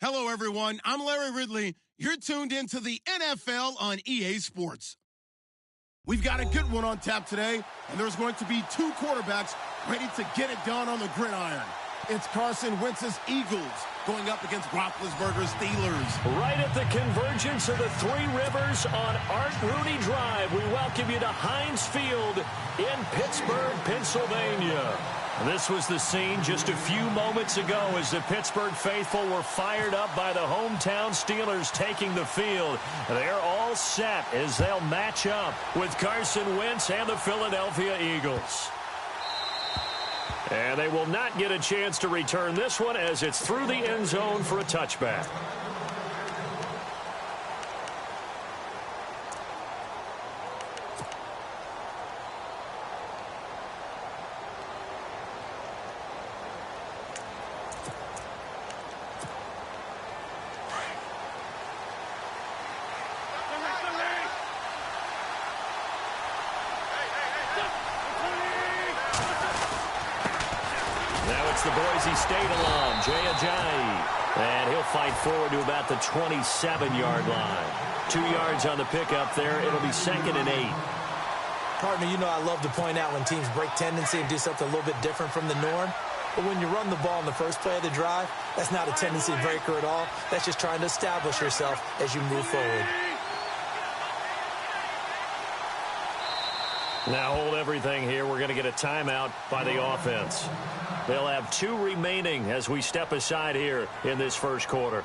Hello, everyone. I'm Larry Ridley. You're tuned into the NFL on EA Sports. We've got a good one on tap today, and there's going to be two quarterbacks ready to get it done on the gridiron. It's Carson Wentz's Eagles going up against Roethlisberger's Steelers. Right at the convergence of the Three Rivers on Art Rooney Drive, we welcome you to Heinz Field in Pittsburgh, Pennsylvania. This was the scene just a few moments ago as the Pittsburgh faithful were fired up by the hometown Steelers taking the field. They're all set as they'll match up with Carson Wentz and the Philadelphia Eagles. And they will not get a chance to return this one as it's through the end zone for a touchback. The Boise State alum, Jay Ajayi. And he'll fight forward to about the 27-yard line. 2 yards on the pickup there. It'll be 2nd and 8. Partner, you know I love to point out when teams break tendency and do something a little bit different from the norm. But when you run the ball in the first play of the drive, that's not a tendency breaker at all. That's just trying to establish yourself as you move forward. Now hold everything here. We're going to get a timeout by the offense. They'll have 2 remaining as we step aside here in this first quarter.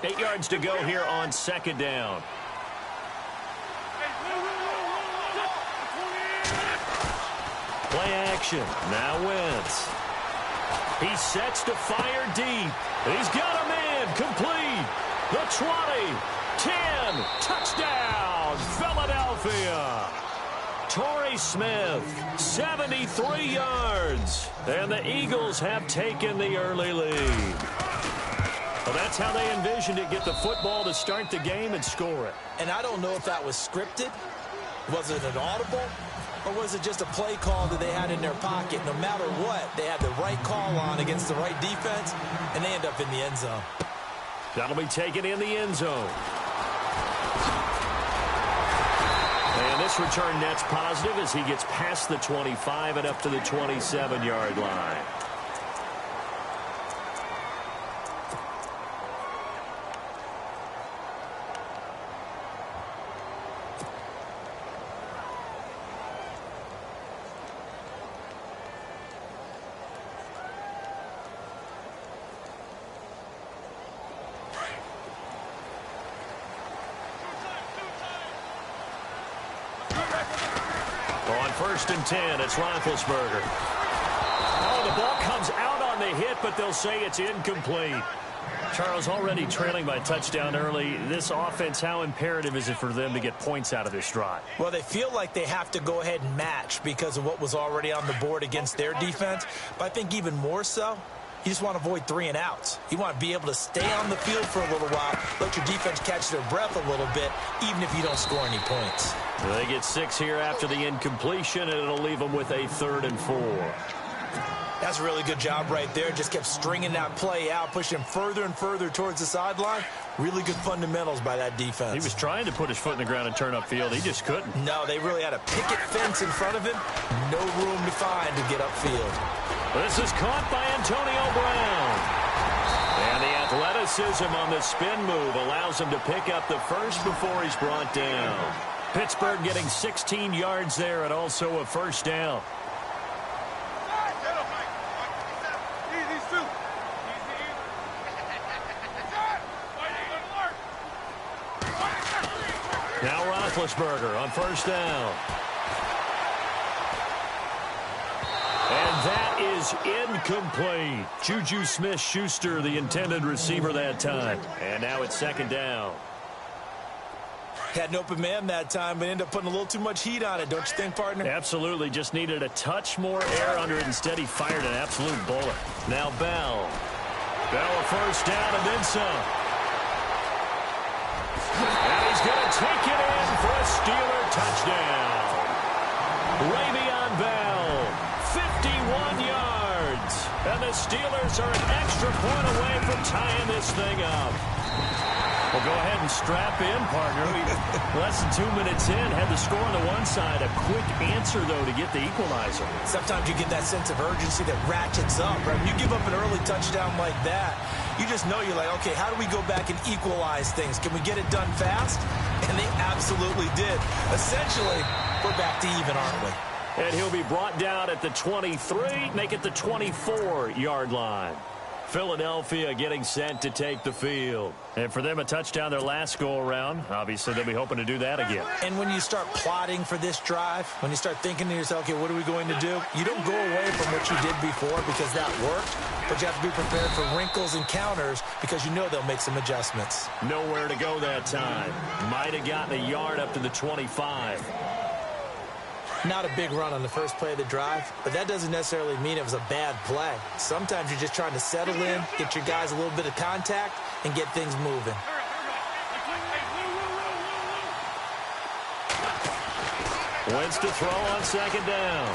Eight yards to go here on 2nd down. Play action. Now Wentz. He sets to fire deep. He's got him in. Complete. The 20. 10. Touchdown. Philadelphia. Torrey Smith, 73 yards. And the Eagles have taken the early lead. Well, that's how they envisioned it. Get the football to start the game and score it. And I don't know if that was scripted. Was it an audible? Or was it just a play call that they had in their pocket? No matter what, they had the right call on against the right defense, and they end up in the end zone. That'll be taken in the end zone. And this return net's positive as he gets past the 25 and up to the 27-yard line. On 1st and 10, it's Roethlisberger. Oh, the ball comes out on the hit, but they'll say it's incomplete. Charles, already trailing by touchdown early. This offense, how imperative is it for them to get points out of this drive? Well, they feel like they have to go ahead and match because of what was already on the board against their defense. But I think even more so, you just want to avoid 3 and outs. You want to be able to stay on the field for a little while, let your defense catch their breath a little bit, even if you don't score any points. They get 6 here after the incompletion, and it'll leave them with a 3rd and 4. That's a really good job right there. Just kept stringing that play out, pushing further and further towards the sideline. Really good fundamentals by that defense. He was trying to put his foot in the ground and turn upfield. He just couldn't. No, they really had a picket fence in front of him. No room to find to get upfield. This is caught by Antonio Brown. And the athleticism on the spin move allows him to pick up the first before he's brought down. Pittsburgh getting 16 yards there and also a 1st down. Now Roethlisberger on 1st down. And that is incomplete. Juju Smith-Schuster, the intended receiver that time. And now it's 2nd down. Had an open man that time, but ended up putting a little too much heat on it, don't you think, partner? Absolutely. Just needed a touch more air under it. Instead, he fired an absolute bullet. Now Bell. Bell a 1st down and then some. And he's going to take it in for a Steeler touchdown. Le'Veon Bell, 51 yards. And the Steelers are an extra point away from tying this thing up. Well, go ahead and strap in, partner. Less than 2 minutes in, had the score on the one side. A quick answer, though, to get the equalizer. Sometimes you get that sense of urgency that ratchets up, right? When you give up an early touchdown like that, you just know you're like, okay, how do we go back and equalize things? Can we get it done fast? And they absolutely did. Essentially, we're back to even, aren't we? And he'll be brought down at the 23, make it the 24-yard line. Philadelphia getting set to take the field. And for them, a touchdown their last go-around. Obviously, they'll be hoping to do that again. And when you start plotting for this drive, when you start thinking to yourself, okay, what are we going to do? You don't go away from what you did before because that worked, but you have to be prepared for wrinkles and counters because you know they'll make some adjustments. Nowhere to go that time. Might have gotten a yard up to the 25. Not a big run on the first play of the drive, but that doesn't necessarily mean it was a bad play. Sometimes you're just trying to settle in, get your guys a little bit of contact, and get things moving. Wentz to throw on second down.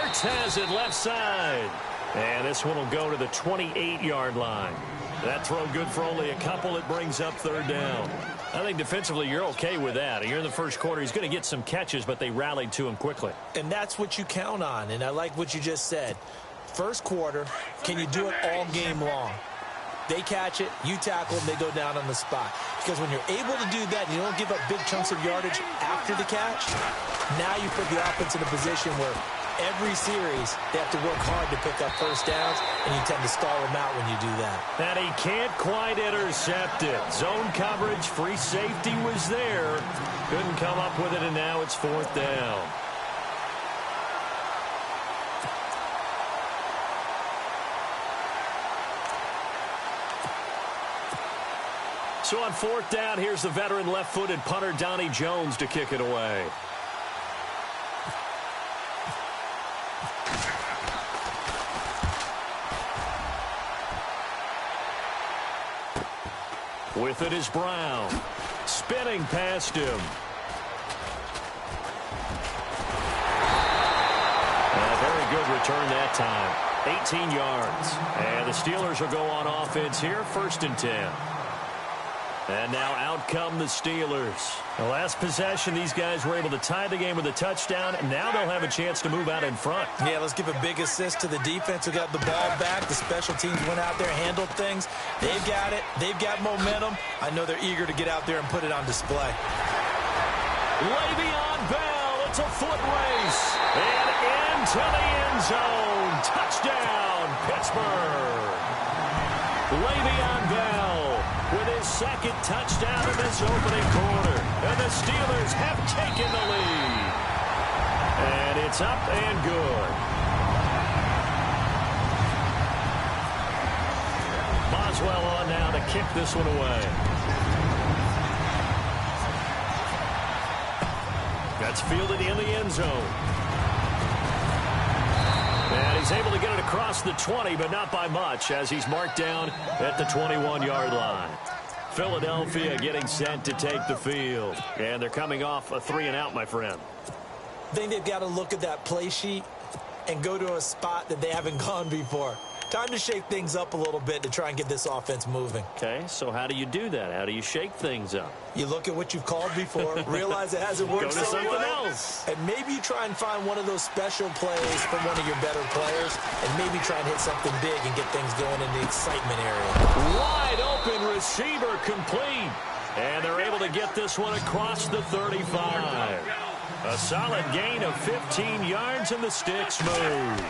Ertz has it left side. And this one will go to the 28-yard line. That throw good for only a couple. It brings up third down. I think defensively you're okay with that. You're in the first quarter. He's going to get some catches, but they rallied to him quickly. And that's what you count on, and I like what you just said. First quarter, can you do it all game long? They catch it, you tackle them, they go down on the spot. Because when you're able to do that and you don't give up big chunks of yardage after the catch, now you put the offense in a position where every series they have to work hard to pick up first downs, and you tend to stall them out when you do that. And he can't quite intercept it. Zone coverage, free safety was there. Couldn't come up with it, and now it's fourth down. So on fourth down, here's the veteran left-footed punter Donnie Jones to kick it away. With it is Brown. Spinning past him. A very good return that time. 18 yards. And the Steelers will go on offense here, 1st and 10. And now out come the Steelers. The last possession, these guys were able to tie the game with a touchdown, and now they'll have a chance to move out in front. Yeah, let's give a big assist to the defense who got the ball back. The special teams went out there, handled things. They've got it. They've got momentum. I know they're eager to get out there and put it on display. Le'Veon Bell, it's a foot race. And into the end zone. Touchdown, Pittsburgh. Le'Veon Bell with his second touchdown in this opening quarter. And the Steelers have taken the lead. And it's up and good. Boswell on now to kick this one away. That's fielded in the end zone. And he's able to get it across the 20, but not by much, as he's marked down at the 21-yard line. Philadelphia getting set to take the field. And they're coming off a 3-and-out, my friend. I think they've got to look at that play sheet and go to a spot that they haven't gone before. Time to shake things up a little bit to try and get this offense moving. Okay, so how do you do that? How do you shake things up? You look at what you've called before, realize it hasn't worked so well, something else. and maybe you try and find one of those special plays from one of your better players, and maybe try and hit something big and get things going in the excitement area. Wide open receiver complete. And they're able to get this one across the 35. A solid gain of 15 yards, and the sticks move.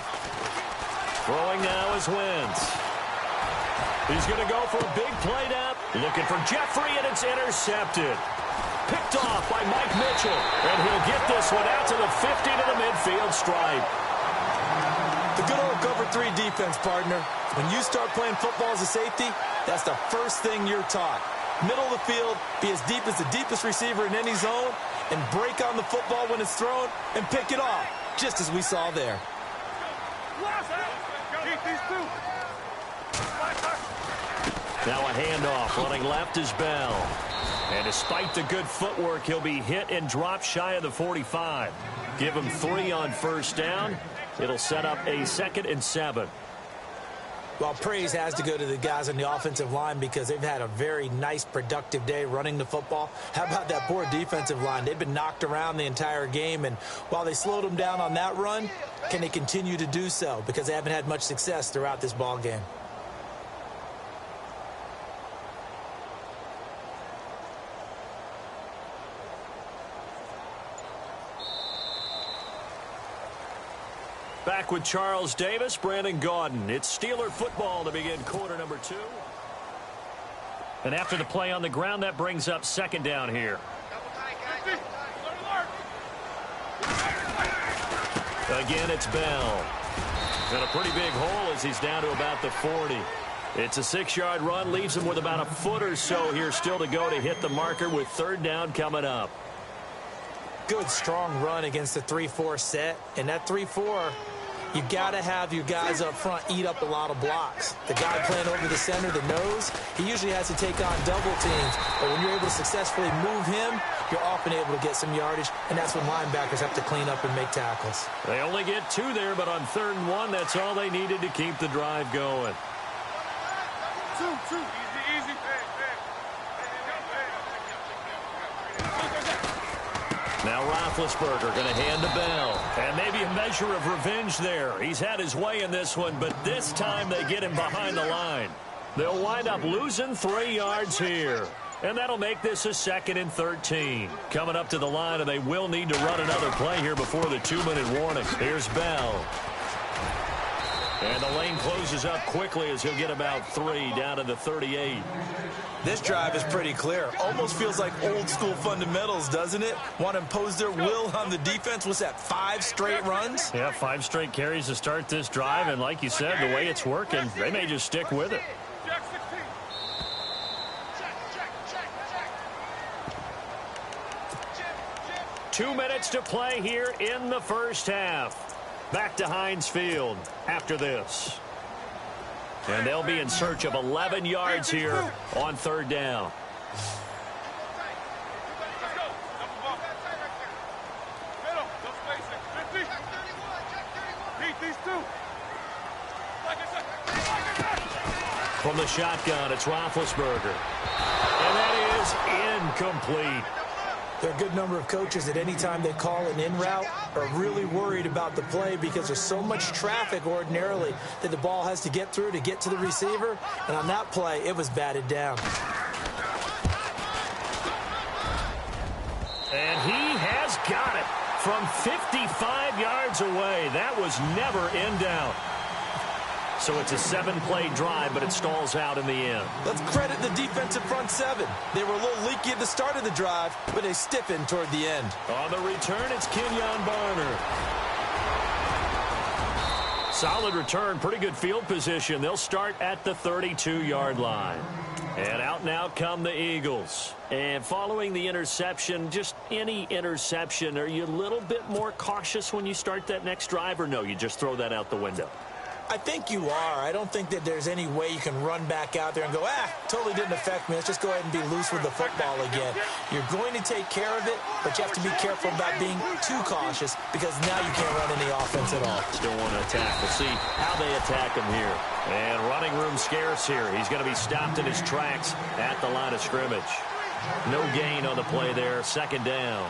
Throwing now is Wentz. He's going to go for a big play now. Looking for Jeffrey, and it's intercepted. Picked off by Mike Mitchell. And he'll get this one out to the 50 to the midfield stripe. The good old cover 3 defense, partner. When you start playing football as a safety, that's the first thing you're taught. Middle of the field, be as deep as the deepest receiver in any zone, and break on the football when it's thrown, and pick it off, just as we saw there. Now a handoff. Running left is Bell. And despite the good footwork, he'll be hit and dropped shy of the 45. Give him 3 on first down. It'll set up a 2nd and 7. Well, praise has to go to the guys on the offensive line because they've had a very nice, productive day running the football. How about that poor defensive line? They've been knocked around the entire game, and while they slowed them down on that run, can they continue to do so? Because they haven't had much success throughout this ball game. Back with Charles Davis, Brandon Gaudin. It's Steeler football to begin quarter number 2. And after the play on the ground, that brings up second down here. Again, it's Bell. Got a pretty big hole as he's down to about the 40. It's a 6-yard run, leaves him with about a foot or so here still to go to hit the marker with third down coming up. Good, strong run against the 3-4 set. And that 3-4, you got to have your guys up front eat up a lot of blocks. The guy playing over the center, the nose, he usually has to take on double teams. But when you're able to successfully move him, you're often able to get some yardage, and that's when linebackers have to clean up and make tackles. They only get 2 there, but on 3rd and 1, that's all they needed to keep the drive going. Two. Easy. Now Roethlisberger going to hand to Bell. And maybe a measure of revenge there. He's had his way in this one, but this time they get him behind the line. They'll wind up losing 3 yards here. And that'll make this a 2nd and 13. Coming up to the line, and they will need to run another play here before the 2-minute warning. Here's Bell. And the lane closes up quickly as he'll get about 3 down to the 38. This drive is pretty clear. Almost feels like old school fundamentals, doesn't it? Want to impose their will on the defense. What's that, 5 straight runs? Yeah, 5 straight carries to start this drive. And like you said, the way it's working, they may just stick with it. Two minutes to play here in the first half. Back to Heinz Field after this. And they'll be in search of 11 yards here on 3rd down. From the shotgun, it's Roethlisberger. And that is incomplete. There are a good number of coaches that any time they call an in route are really worried about the play because there's so much traffic ordinarily that the ball has to get through to get to the receiver. And on that play, it was batted down. And he has got it from 55 yards away. That was never in doubt. So it's a 7-play drive, but it stalls out in the end. Let's credit the defensive front 7. They were a little leaky at the start of the drive, but they stiffened toward the end. On the return, it's Kenyon Barner. Solid return, pretty good field position. They'll start at the 32-yard line. And out now come the Eagles. And following the interception, just any interception, are you a little bit more cautious when you start that next drive, or no, you just throw that out the window? I think you are. I don't think that there's any way you can run back out there and go, totally didn't affect me. Let's just go ahead and be loose with the football again. You're going to take care of it, but you have to be careful about being too cautious because now you can't run any offense at all. Still want to attack. We'll see how they attack him here. And running room scarce here. He's going to be stopped in his tracks at the line of scrimmage. No gain on the play there. 2nd down.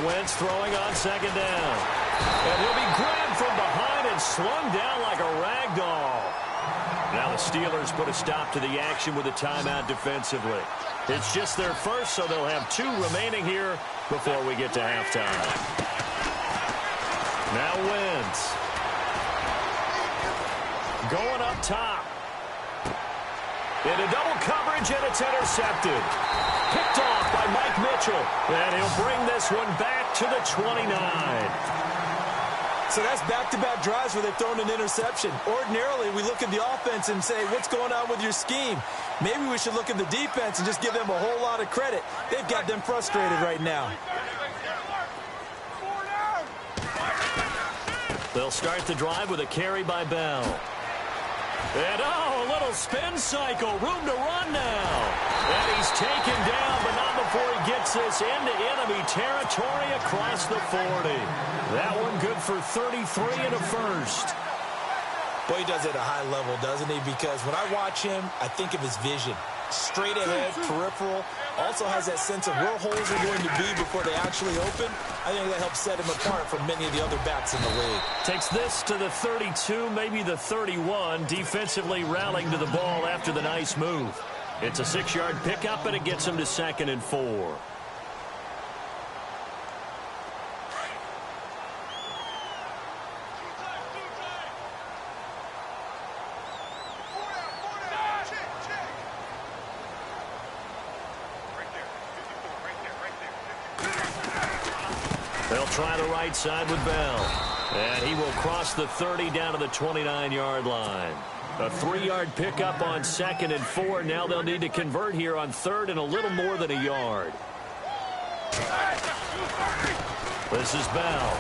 Wentz throwing on 2nd down. And he'll be grabbed from behind and slung down like a rag doll. Now the Steelers put a stop to the action with a timeout defensively. It's just their first, so they'll have 2 remaining here before we get to halftime. Now Wentz. Going up top. Into double coverage, and it's intercepted. Picked off by Mike Mitchell. And he'll bring this one back to the 29. So that's back-to-back drives where they've thrown an interception. Ordinarily, we look at the offense and say, what's going on with your scheme? Maybe we should look at the defense and just give them a whole lot of credit. They've got them frustrated right now. They'll start the drive with a carry by Bell. And a little spin cycle. Room to run now. And he's taken down, but not before he gets this into enemy territory across the 40. That one good for 33 and a first. Boy, he does it at a high level, doesn't he? Because when I watch him, I think of his vision. Straight ahead, peripheral. Also has that sense of where holes are going to be before they actually open. I think that helps set him apart from many of the other backs in the league. Takes this to the 32, maybe the 31. Defensively rallying to the ball after the nice move. It's a 6-yard pickup, and it gets him to 2nd and 4. They'll try the right side with Bell. And he will cross the 30 down to the 29-yard line. A 3-yard pickup on 2nd and 4. Now they'll need to convert here on 3rd and a little more than a yard. This is Bell.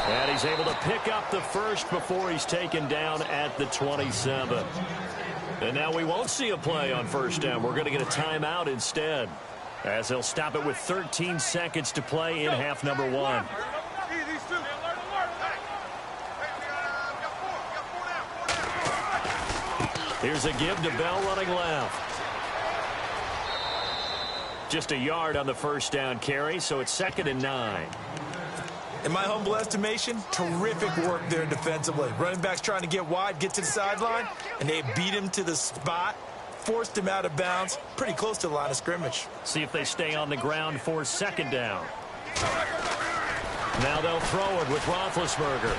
And he's able to pick up the first before he's taken down at the 27. And now we won't see a play on 1st down. We're going to get a timeout instead, as they'll stop it with 13 seconds to play in half number 1. Here's a give to Bell running left. Just a yard on the 1st down carry, so it's 2nd and 9. In my humble estimation, terrific work there defensively. Running back's trying to get wide, get to the sideline, and they beat him to the spot. Forced him out of bounds, pretty close to the line of scrimmage. See if they stay on the ground for 2nd down. Now they'll throw it with Roethlisberger.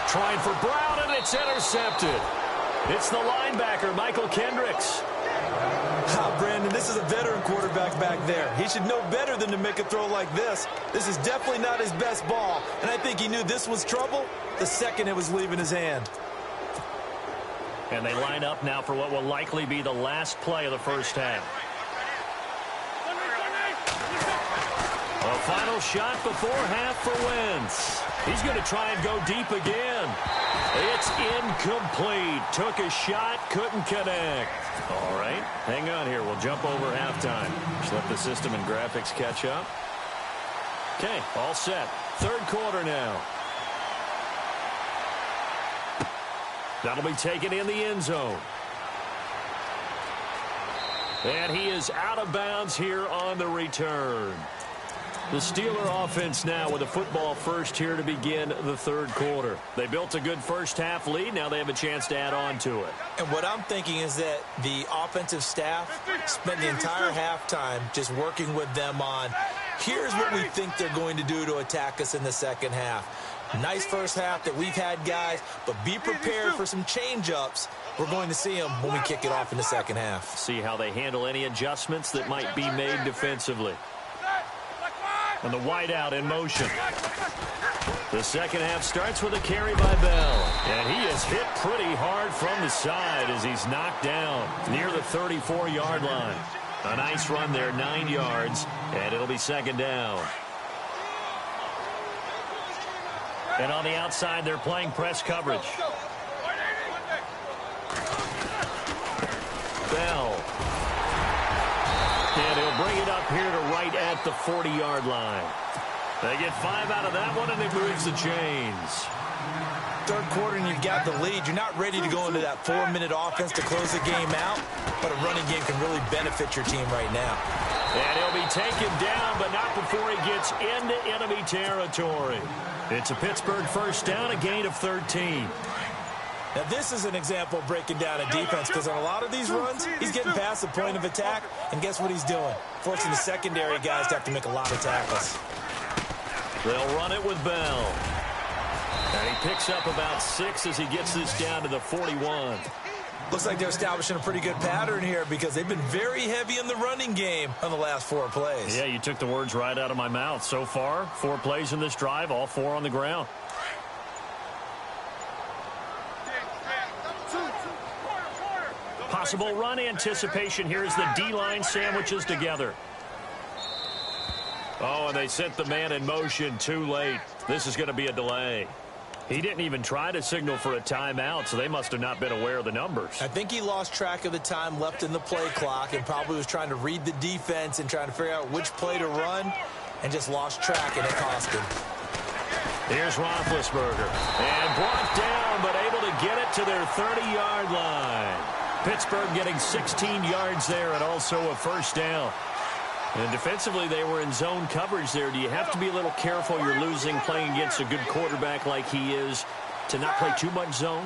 Trying for Brown, and it's intercepted. It's the linebacker, Michael Kendricks. Brandon, this is a veteran quarterback back there. He should know better than to make a throw like this. This is definitely not his best ball, and I think he knew this was trouble the second it was leaving his hand. And they line up now for what will likely be the last play of the 1st half. A final shot before half for Wentz. He's going to try and go deep again. It's incomplete. Took a shot, couldn't connect. All right, hang on here. We'll jump over halftime. Just let the system and graphics catch up. Okay, all set. 3rd quarter now. That'll be taken in the end zone. And he is out of bounds here on the return. The Steeler offense now with a football first here to begin the 3rd quarter. They built a good 1st half lead. Now they have a chance to add on to it. And what I'm thinking is that the offensive staff spent the entire halftime just working with them on, here's what we think they're going to do to attack us in the 2nd half. Nice 1st half that we've had, guys, but be prepared for some change-ups. We're going to see them when we kick it off in the 2nd half. See how they handle any adjustments that might be made defensively. And the wideout in motion. The 2nd half starts with a carry by Bell. And he is hit pretty hard from the side as he's knocked down near the 34-yard line. A nice run there, 9 yards, and it'll be 2nd down. And on the outside, they're playing press coverage. Bell. And he'll bring it up here to right at the 40-yard line. They get 5 out of that one, and it moves the chains. 3rd quarter, and you've got the lead. You're not ready to go into that 4-minute offense to close the game out, but a running game can really benefit your team right now. And he'll be taken down, but not before he gets into enemy territory. It's a Pittsburgh 1st down, a gain of 13. Now, this is an example of breaking down a defense, because on a lot of these runs, he's getting past the point of attack, and guess what he's doing? Forcing the secondary guys to have to make a lot of tackles. They'll run it with Bell. And he picks up about 6 as he gets this down to the 41. Looks like they're establishing a pretty good pattern here because they've been very heavy in the running game on the last 4 plays. Yeah, you took the words right out of my mouth. So far, 4 plays in this drive, all 4 on the ground. Possible run anticipation here as the D-line sandwiches together. Oh, and they sent the man in motion too late. This is going to be a delay. He didn't even try to signal for a timeout, so they must have not been aware of the numbers. I think he lost track of the time left in the play clock and probably was trying to read the defense and trying to figure out which play to run and just lost track, and it cost him. Here's Roethlisberger. And brought down, but able to get it to their 30-yard line. Pittsburgh getting 16 yards there and also a first down. And defensively, they were in zone coverage there. Do you have to be a little careful? You're losing playing against a good quarterback like he is to not play too much zone?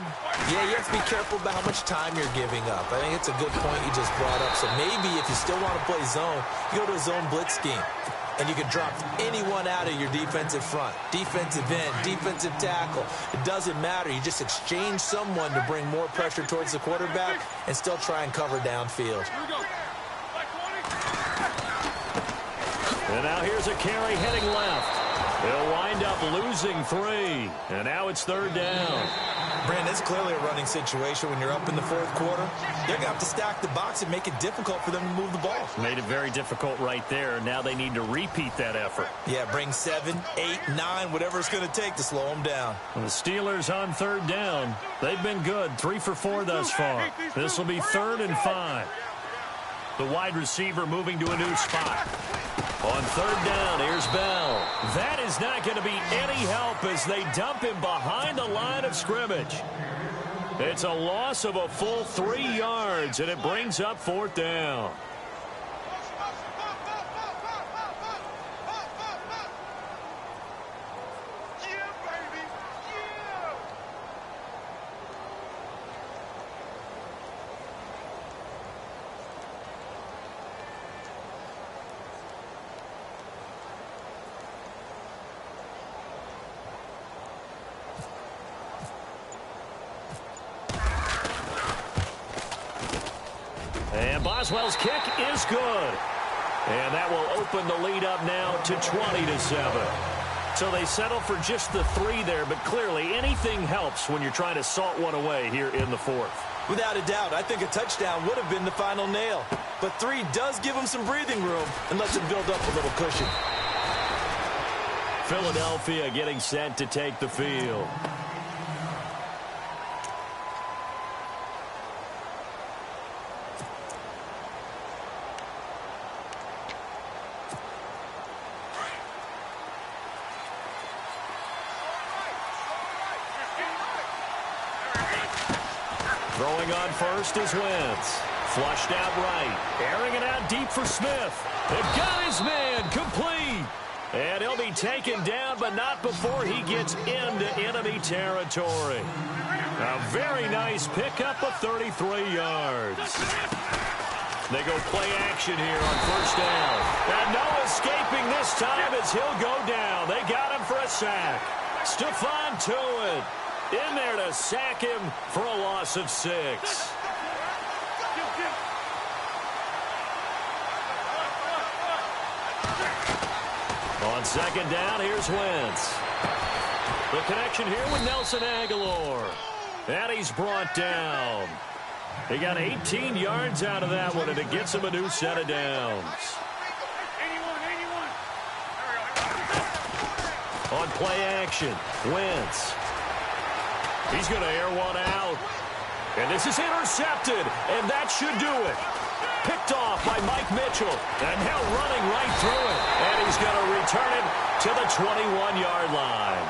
Yeah, you have to be careful about how much time you're giving up. I think it's a good point you just brought up. So maybe if you still want to play zone, you go to a zone blitz scheme. And you can drop anyone out of your defensive front, defensive end, defensive tackle. It doesn't matter. You just exchange someone to bring more pressure towards the quarterback and still try and cover downfield. And now here's a carry heading left. They'll wind up losing 3. And now it's third down. Brandon, it's clearly a running situation when you're up in the fourth quarter. They're going to have to stack the box and make it difficult for them to move the ball. Made it very difficult right there. Now they need to repeat that effort. Yeah, bring 7, 8, 9, whatever it's going to take to slow them down. The Steelers on third down. They've been good. 3 for 4 thus far. This will be 3rd and 5. The wide receiver moving to a new spot. On third down, here's Bell. That is not going to be any help as they dump him behind the line of scrimmage. It's a loss of a full 3 yards, and it brings up 4th down. And Boswell's kick is good. And that will open the lead up now to 20-7. So they settle for just the 3 there, but clearly anything helps when you're trying to salt one away here in the 4th. Without a doubt, I think a touchdown would have been the final nail. But 3 does give them some breathing room and lets them build up a little cushion. Philadelphia getting set to take the field. Throwing on first is Wentz. Flushed out right. Airing it out deep for Smith. They've got his man complete. And he'll be taken down, but not before he gets into enemy territory. A very nice pickup of 33 yards. They go play action here on first down. And no escaping this time as he'll go down. They got him for a sack. Stephon Tuitt in there to sack him for a loss of 6. On second down, here's Wentz. The connection here with Nelson Aguilar. And he's brought down. He got 18 yards out of that one, and it gets him a new set of downs. On play action, Wentz. He's going to air one out. And this is intercepted, and that should do it. Picked off by Mike Mitchell, and now running right through it. And he's going to return it to the 21-yard line.